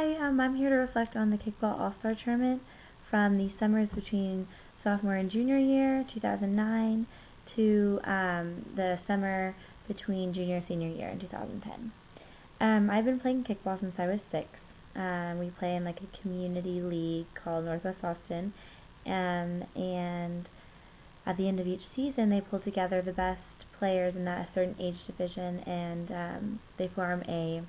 Hi, I'm here to reflect on the Kickball All-Star Tournament from the summers between sophomore and junior year, 2009, to the summer between junior and senior year in 2010. I've been playing kickball since I was 6. We play in like a community league called Northwest Austin, and at the end of each season they pull together the best players in a certain age division, and they form a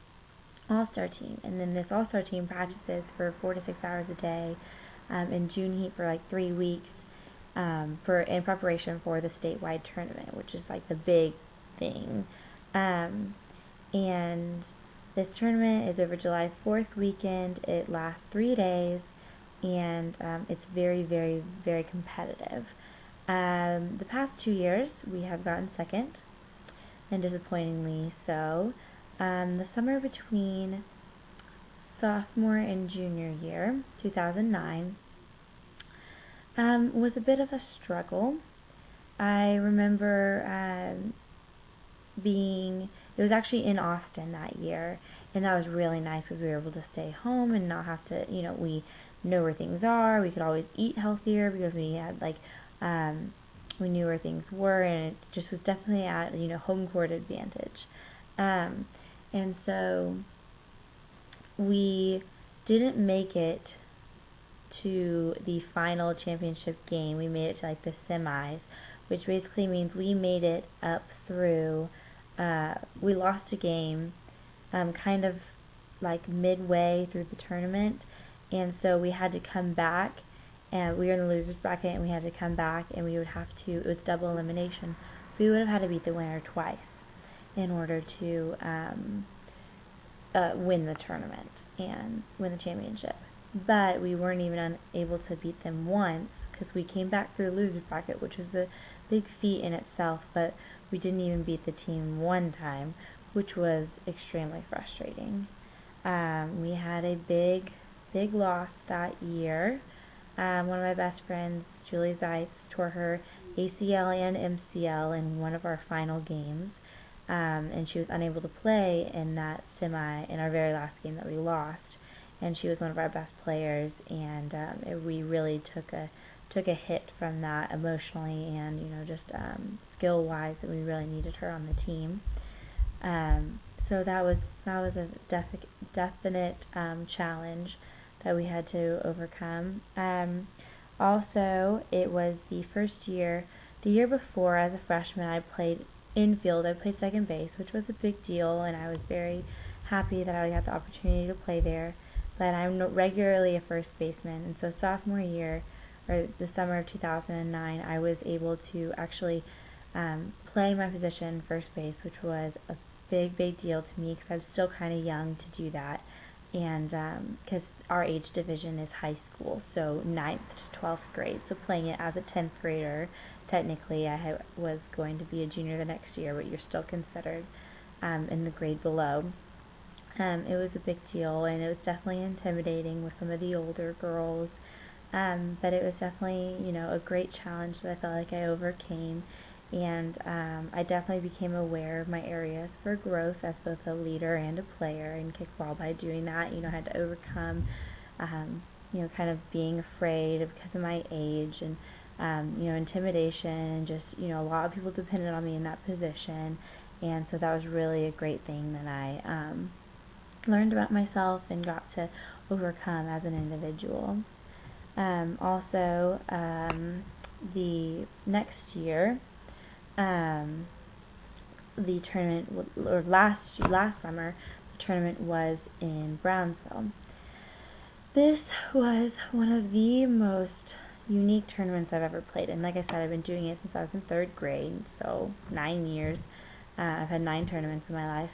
all-star team, and then this all-star team practices for 4 to 6 hours a day in June heat for like 3 weeks in preparation for the statewide tournament, which is like the big thing. And this tournament is over July 4th weekend. It lasts 3 days, and it's very, very, very competitive. The past 2 years we have gotten second, and disappointingly so. The summer between sophomore and junior year, 2009, was a bit of a struggle. I remember it was actually in Austin that year, and that was really nice because we were able to stay home and not have to, we know where things are. We could always eat healthier because we had we knew where things were, and it just was definitely at, home court advantage. And so we didn't make it to the final championship game. We made it to like the semis, which basically means we made it up through, we lost a game kind of like midway through the tournament, and so we had to come back, and we were in the losers bracket, and we had to come back, and we would have to, it was double elimination. We would have had to beat the winner twice in order to win the tournament and win the championship. But we weren't even able to beat them once because we came back through the loser's bracket, which was a big feat in itself, but we didn't even beat the team one time, which was extremely frustrating. We had a big loss that year. One of my best friends, Julie Zeitz, tore her ACL and MCL in one of our final games. And she was unable to play in that semi, in our very last game that we lost. And she was one of our best players, and we really took a hit from that emotionally, and just skill-wise, that we really needed her on the team. So that was a definite challenge that we had to overcome. Also, it was the first year. The year before, as a freshman, I played infield. I played second base, which was a big deal, and I was very happy that I got the opportunity to play there. But I'm regularly a first baseman, and so sophomore year, or the summer of 2009, I was able to actually play my position first base, which was a big deal to me because I'm still kind of young to do that, and because our age division is high school, so 9th to 12th grade, so playing it as a 10th grader, technically I was going to be a junior the next year, but you're still considered in the grade below. It was a big deal, and it was definitely intimidating with some of the older girls, but it was definitely, a great challenge that I felt like I overcame, and I definitely became aware of my areas for growth as both a leader and a player in kickball by doing that. I had to overcome, kind of being afraid because of my age, and intimidation, and just, a lot of people depended on me in that position, and so that was really a great thing that I learned about myself and got to overcome as an individual. Also, the next year, the tournament, or last summer, the tournament was in Brownsville. This was one of the most unique tournaments I've ever played, and like I said, I've been doing it since I was in 3rd grade, so 9 years. I've had 9 tournaments in my life,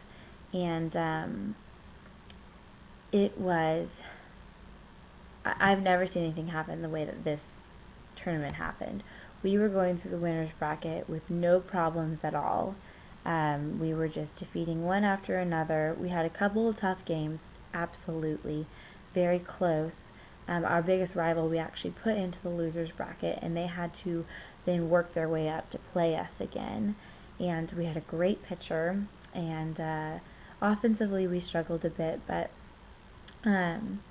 and it was, I've never seen anything happen the way that this tournament happened. We were going through the winner's bracket with no problems at all. We were just defeating one after another. We had a couple of tough games, absolutely, very close. Our biggest rival we actually put into the loser's bracket, and they had to then work their way up to play us again. And we had a great pitcher, and offensively we struggled a bit, but Um,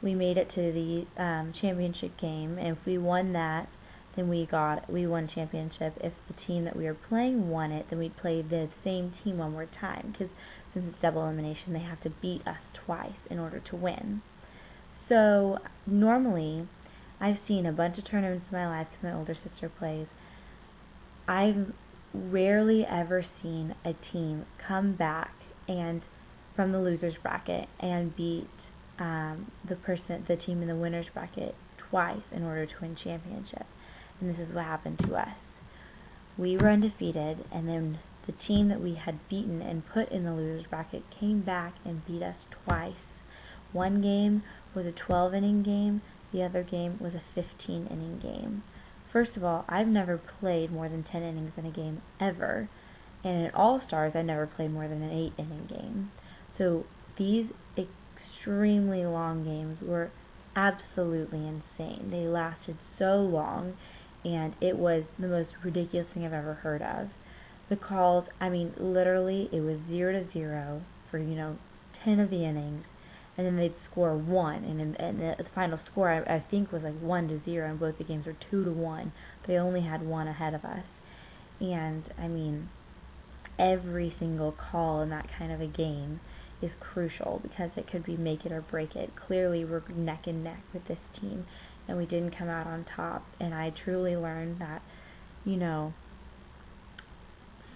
we made it to the championship game, and if we won that, then we won championship. If the team that we were playing won it, then we'd play the same team one more time, because since it's double elimination, they have to beat us twice in order to win. So normally, I've seen a bunch of tournaments in my life because my older sister plays. I've rarely ever seen a team come back and from the losers bracket and beat the team in the winners bracket twice in order to win championship. And this is what happened to us. We were undefeated, and then the team that we had beaten and put in the losers bracket came back and beat us twice. One game was a 12-inning game, the other game was a 15-inning game. First of all, I've never played more than 10 innings in a game ever, and in All-Stars I never played more than an 8-inning game. So these extremely long games were absolutely insane. They lasted so long, and it was the most ridiculous thing I've ever heard of. The calls, I mean, literally, it was 0-0 for, 10 of the innings, and then they'd score one, and the final score, I think, was like 1-0, and both the games were 2-1. They only had one ahead of us. And, I mean, every single call in that kind of a game is crucial because it could be make it or break it. Clearly, we're neck and neck with this team, and we didn't come out on top. And I truly learned that,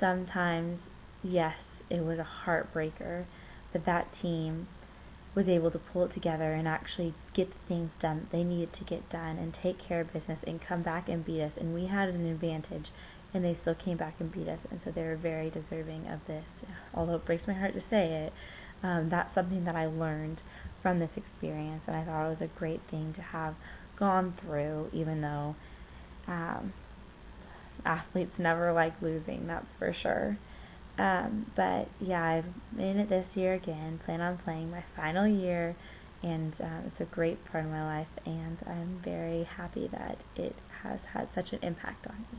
sometimes, yes, it was a heartbreaker, but that team was able to pull it together and actually get the things done that they needed to get done and take care of business and come back and beat us. And we had an advantage, and they still came back and beat us. And so they were very deserving of this. Although it breaks my heart to say it, that's something that I learned from this experience, and I thought it was a great thing to have gone through, even though athletes never like losing, that's for sure. But yeah, I'm in it this year again, plan on playing my final year, and it's a great part of my life, and I'm very happy that it has had such an impact on me.